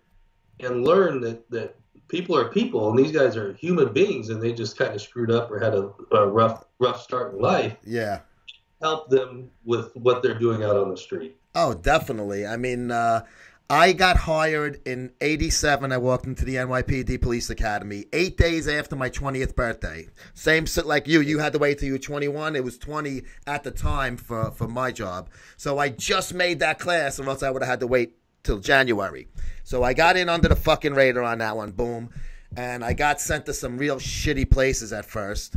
Speaker 3: and learned that people are people and these guys are human beings and they just kind of screwed up or had a rough start in life. Yeah, help them with what they're doing out on the street.
Speaker 1: Oh, definitely. I mean. I got hired in 87. I walked into the NYPD Police Academy 8 days after my 20th birthday. Same like you. You had to wait till you were 21. It was 20 at the time for my job. So I just made that class, or else I would have had to wait till January. So I got in under the fucking radar on that one. Boom. And I got sent to some real shitty places at first.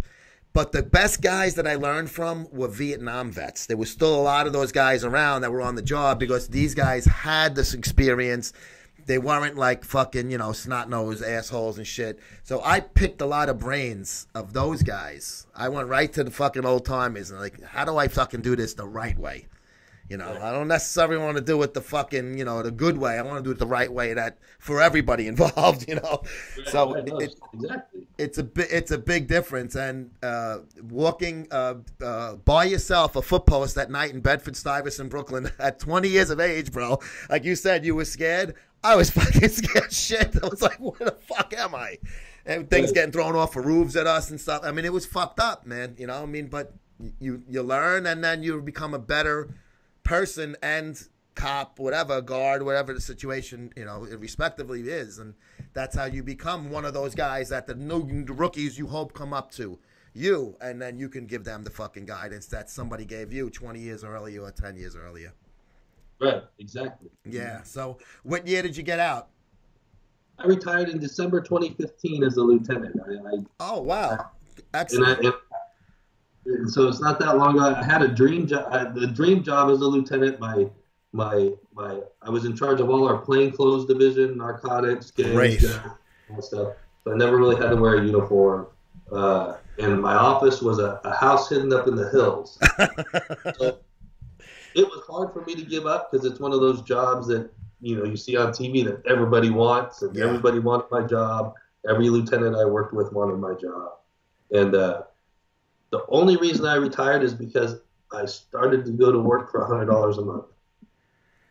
Speaker 1: But the best guys that I learned from were Vietnam vets. There was still a lot of those guys around that were on the job because these guys had this experience. They weren't like fucking, you know, snot-nosed assholes and shit. So I picked a lot of brains of those guys. I went right to the fucking old timers and like, how do I fucking do this the right way? You know, I don't necessarily want to do it the fucking, you know, the good way. I want to do it the right way that for everybody involved, you know.
Speaker 3: Right,
Speaker 1: So
Speaker 3: exactly.
Speaker 1: it's a big difference. And walking by yourself a foot post at night in Bedford-Stuyvesant, Brooklyn at 20 years of age, bro. Like you said, you were scared. I was fucking scared shit. I was like, where the fuck am I? And things getting thrown off of roofs at us and stuff. I mean, it was fucked up, man. You know what I mean? But you learn, and then you become a better person and cop, whatever, guard, whatever the situation, you know, respectively is. And that's how you become one of those guys that the new rookies you hope come up to you, and then you can give them the fucking guidance that somebody gave you 20 years earlier or 10 years earlier.
Speaker 3: Right, exactly.
Speaker 1: Yeah. So what year did you get out?
Speaker 3: I retired in December 2015 as a lieutenant.
Speaker 1: Oh, wow. Excellent.
Speaker 3: And so it's not that long ago. I had a dream job. The dream job as a lieutenant. I was in charge of all our plainclothes division, narcotics, gangs, and stuff. So I never really had to wear a uniform. And my office was a house hidden up in the hills. So it was hard for me to give up because it's one of those jobs that, you know, you see on TV that everybody wants, and everybody wanted my job. Every lieutenant I worked with wanted my job. And the only reason I retired is because I started to go to work for $100 a month.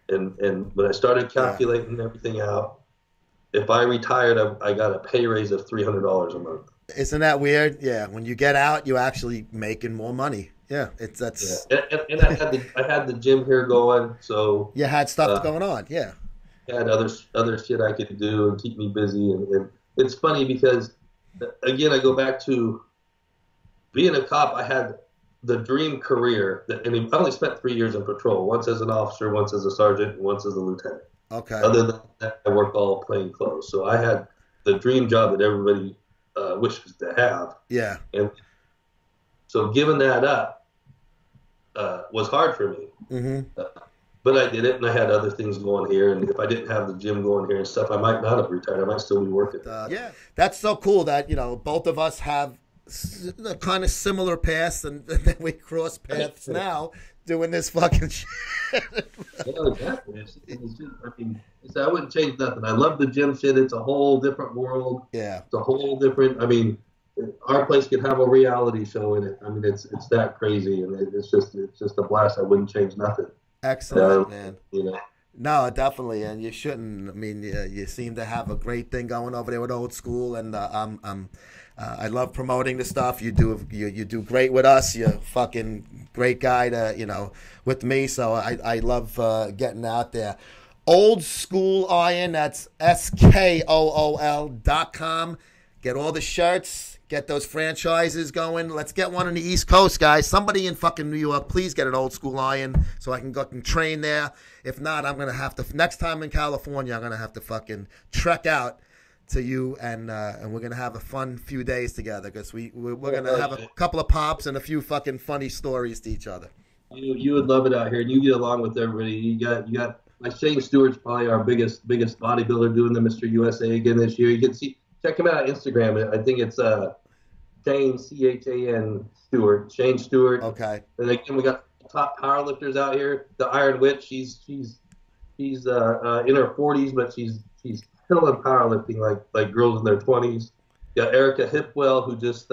Speaker 3: And when I started calculating everything out, if I retired, I got a pay raise of $300 a month.
Speaker 1: Isn't that weird? Yeah, when you get out, you're actually making more money. Yeah, that's.
Speaker 3: Yeah. And I had the gym here going, so
Speaker 1: you had stuff going on. Yeah,
Speaker 3: I had other shit I could do and keep me busy. And it's funny because, again, I go back to being a cop. I had the dream career, and I only spent 3 years in patrol. Once as an officer, once as a sergeant, and once as a lieutenant.
Speaker 1: Okay.
Speaker 3: Other than that, I worked all plain clothes. So I had the dream job that everybody wishes to have.
Speaker 1: Yeah.
Speaker 3: And so giving that up was hard for me.
Speaker 1: Mm-hmm.
Speaker 3: But I did it, and I had other things going here. And if I didn't have the gym going here and stuff, I might not have retired. I might still be working.
Speaker 1: Yeah, that's so cool that, you know, both of us have kind of similar paths, and then we cross paths now doing this fucking shit.
Speaker 3: Yeah, exactly. It's just, I mean, I wouldn't change nothing. I love the gym shit. It's a whole different world.
Speaker 1: Yeah.
Speaker 3: It's a whole different, I mean, our place could have a reality show in it. I mean, it's that crazy, and it's just a blast. I wouldn't change nothing.
Speaker 1: Excellent, man.
Speaker 3: You know.
Speaker 1: No, definitely, and you shouldn't. I mean, you seem to have a great thing going over there with Old Skool, and I love promoting the stuff you do. You do great with us. You're a fucking great guy to, you know, with me. So I love getting out there. Old Skool Iron. That's SKOOL.com. Get all the shirts. Get those franchises going. Let's get one on the East Coast, guys. Somebody in fucking New York, please get an Old Skool Iron so I can go and train there. If not, I'm going to have to, next time in California, I'm going to have to fucking trek out to you, and we're going to have a fun few days together because we're going to have a couple of pops and a few fucking funny stories to each other.
Speaker 3: You would love it out here, and you get along with everybody. You got like Shane Stewart's probably our biggest bodybuilder doing the Mr. USA again this year. You can check him out on Instagram. I think it's Shane, CHAN Stewart, Shane Stewart.
Speaker 1: Okay.
Speaker 3: And again, we got top powerlifters out here. The Iron Witch, she's in her 40s, but she's killing powerlifting like girls in their 20s. You got Erica Hipwell, who just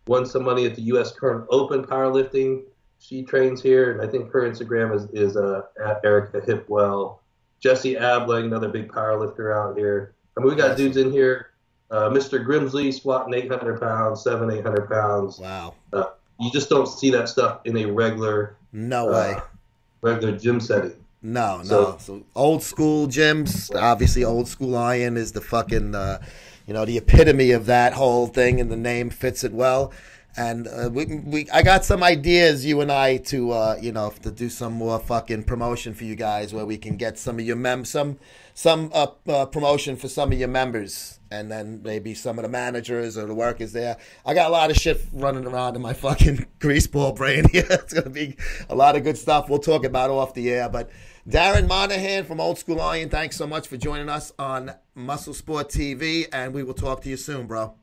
Speaker 3: won some money at the U.S. Current Open powerlifting. She trains here, and I think her Instagram is at Erica Hipwell. Jesse Ableg, another big powerlifter out here. I mean, we got dudes in here. Mr. Grimsley squatting 800 pounds, 800 pounds.
Speaker 1: Wow.
Speaker 3: You just don't see that stuff in a regular gym setting.
Speaker 1: No. So Old Skool gyms, obviously Old Skool Iron is the fucking, the epitome of that whole thing, and the name fits it well. And I got some ideas, you and I, to you know, to do some more fucking promotion for you guys, where we can get some of your some promotion for some of your members, and then maybe some of the managers or the workers there. I got a lot of shit running around in my fucking greaseball brain here. It's gonna be a lot of good stuff we'll talk about off the air. But Darren Monahan from Old School Iron, thanks so much for joining us on Muscle Sport TV, and we will talk to you soon, bro.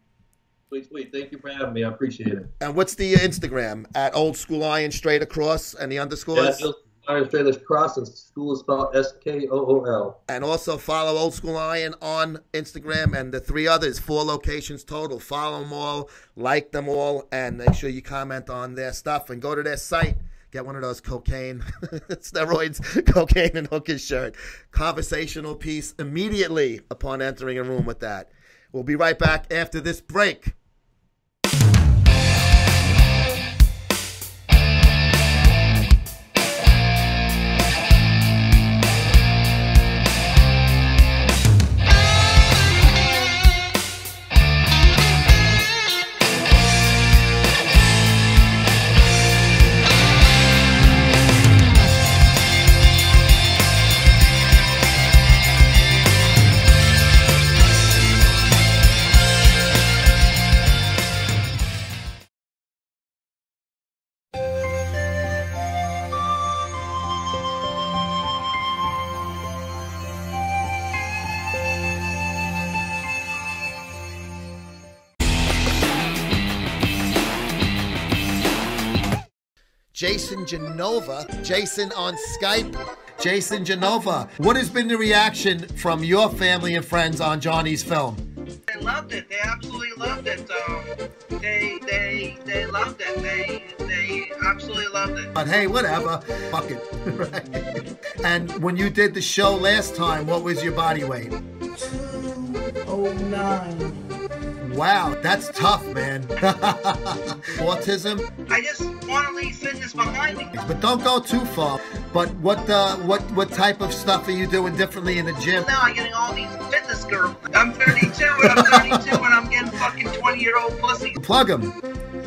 Speaker 3: Sweet. Thank you for having me. I appreciate it.
Speaker 1: And what's the Instagram? At Old School Iron, straight across, and the underscores?
Speaker 3: Yeah, Iron straight across, and Skool is spelled Skool.
Speaker 1: And also follow Old School Iron on Instagram, and the 3 others, 4 locations total. Follow them all, like them all, and make sure you comment on their stuff, and go to their site. Get one of those cocaine, steroids, cocaine and hookers shirt. Conversational piece immediately upon entering a room with that. We'll be right back after this break. Jason Genova. Jason on Skype. Jason Genova, what has been the reaction from your family and friends on Johnny's film?
Speaker 4: They loved it. They absolutely loved it. They loved it. They absolutely loved it.
Speaker 1: But hey, whatever. Fuck it. Right. And when you did the show last time, what was your body weight?
Speaker 4: 209.
Speaker 1: Wow, that's tough, man. Autism?
Speaker 4: I just want to leave fitness behind me.
Speaker 1: But don't go too far. But what type of stuff are you doing differently in the gym?
Speaker 4: Now I'm getting all these fitness girls. I'm 32 and I'm getting fucking 20-year-old pussy.
Speaker 1: Plug them.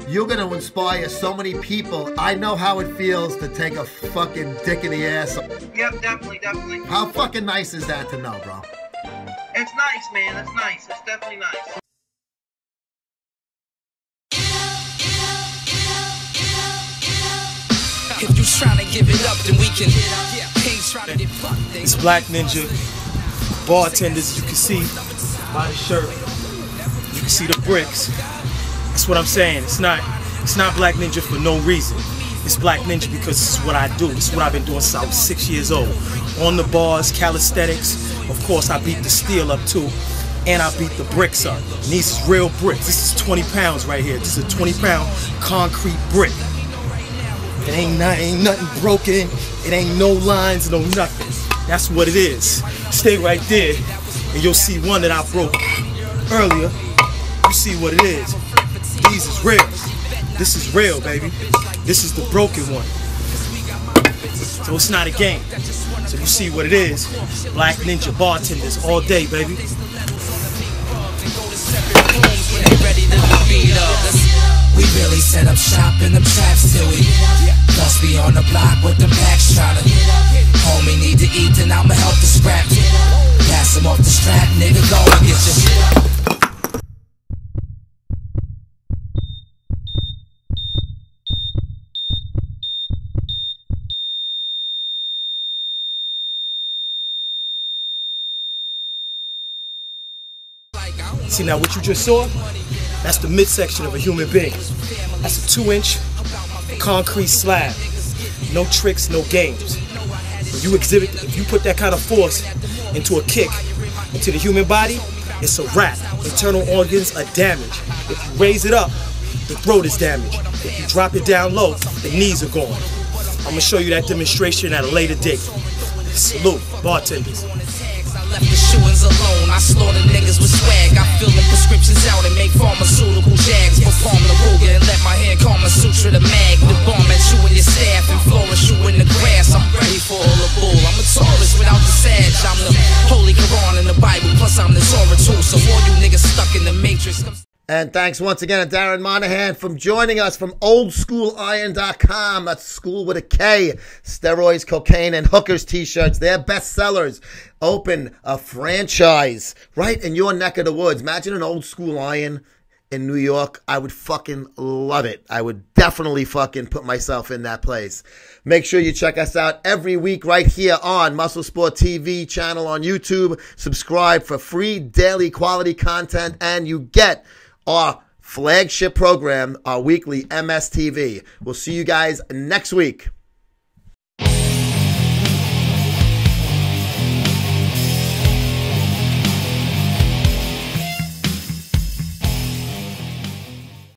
Speaker 1: You're going to inspire so many people. I know how it feels to take a fucking dick in the ass.
Speaker 4: Yep, definitely.
Speaker 1: How fucking nice is that to know, bro?
Speaker 4: It's nice, man. It's nice. It's definitely nice.
Speaker 5: If you trying to give it up, then we can.
Speaker 6: It's Blaq Ninja. Bartenders, you can see by the shirt. You can see the bricks. That's what I'm saying. It's not Blaq Ninja for no reason. It's Blaq Ninja because this is what I do. This is what I've been doing since I was 6 years old. On the bars, calisthenics. Of course, I beat the steel up too. And I beat the bricks up. And these is real bricks. This is 20 pounds right here. This is a 20-pound concrete brick. It ain't nothing broken. It ain't no lines, no nothing. That's what it is. Stay right there, and you'll see one that I broke earlier. You see what it is. These is real. This is real, baby. This is the broken one. So it's not a game. So you see what it is. Blaq Ninja bartenders all day, baby.
Speaker 5: We really set up shop in them traps till we must be on the block with them packs tryna. Homie need to eat, then I'ma help the scrap. Pass him off the strap, nigga, go and get your shit up.
Speaker 6: See now what you just saw? That's the midsection of a human being. That's a 2-inch concrete slab. No tricks, no games. If you put that kind of force into a kick, into the human body, it's a wrap. Internal organs are damaged. If you raise it up, the throat is damaged. If you drop it down low, the knees are gone. I'm gonna show you that demonstration at a later date. Salute, bartenders.
Speaker 5: Left the shoeins alone, I slaughter niggas with swag. I fill the prescriptions out and make pharmaceutical jags. Perform the Ruger and let my hand Kama Sutra the mag. The bomb at you and your staff and flourish you in the grass. I'm ready for all the bull. I'm a Taurus without the sag. I'm the Holy Quran in the Bible, plus I'm the Torah too. So all you niggas stuck in the matrix.
Speaker 1: And thanks once again to Darren Monahan for joining us from OldSchoolIron.com. That's school with a K. Steroids, cocaine, and hookers t-shirts. They're bestsellers. Open a franchise right in your neck of the woods. Imagine an Old School Iron in New York. I would fucking love it. I would definitely fucking put myself in that place. Make sure you check us out every week right here on Muscle Sport TV channel on YouTube. Subscribe for free daily quality content, and you get our flagship program, our weekly MSTV. We'll see you guys next week.